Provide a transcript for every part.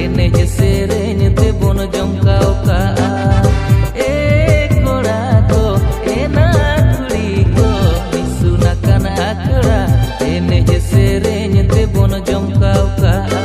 एनेज सेरेñ ते बोन जमकाव काआ कोड़ा को एना कुड़ी को मिसुना कान आखड़ा एनेज सेरेñ ते बोन जमकाव काआ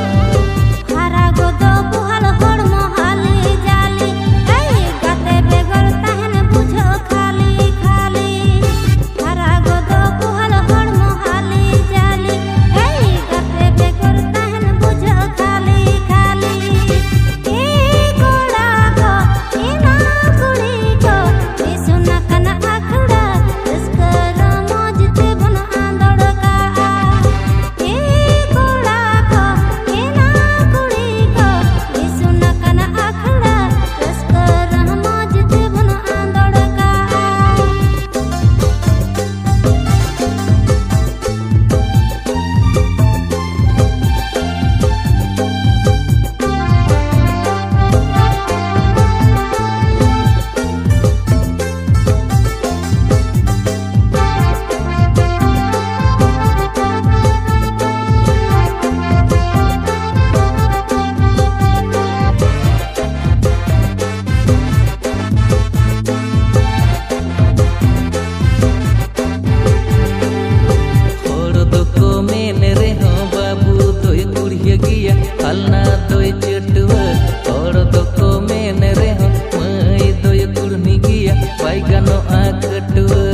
अलना दोय चटुआ और दो मेन रे मई दोय कुड़नी गिया बैगनो आकटुआ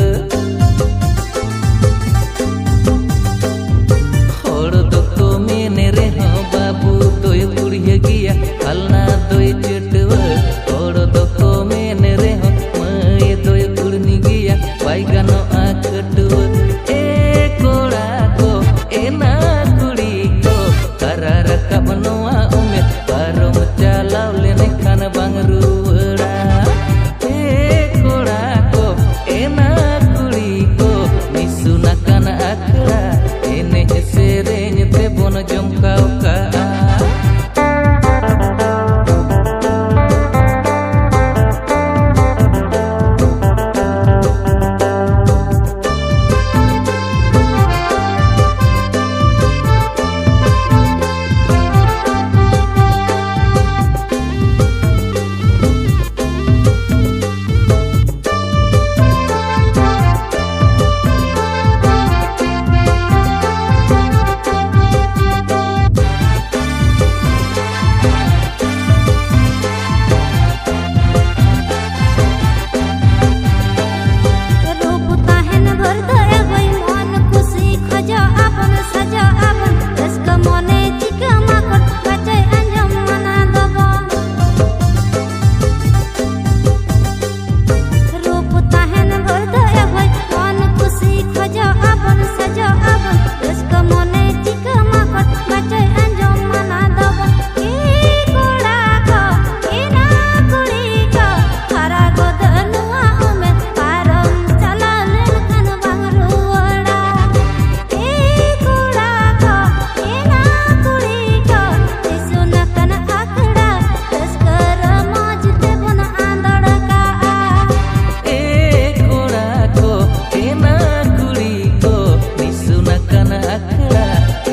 और दो मेन रे बाबू दोय कुड़िया गिया अलना दोय चटुआ और दो मेन रे मई दोय कुड़नी गिया बैगनो आकटुआ कोड़ा को एना कुड़ी को करार नोआ उमेर पारम चालाव लेने खान बांग रुवड़ा कोड़ा को एना कुड़ी को मिसुना कान आखड़ा एनेज सेरेñ ते बोन जमकाव काआ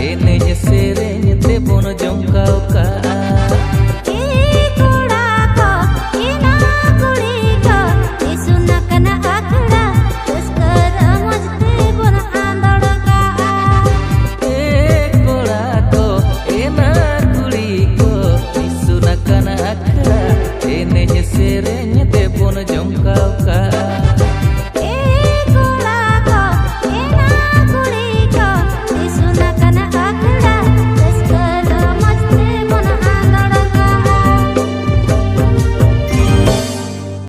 एनेज सेरेñ ते बोन जमकाव काआ कोड़ा को एना कुड़ी को मिसुना कान आखड़ा रस्कर मौज ते बोन आंदड़ काआ कोड़ा को एना कुड़ी को मिसुना कान आखड़ा एनेज सेरेñ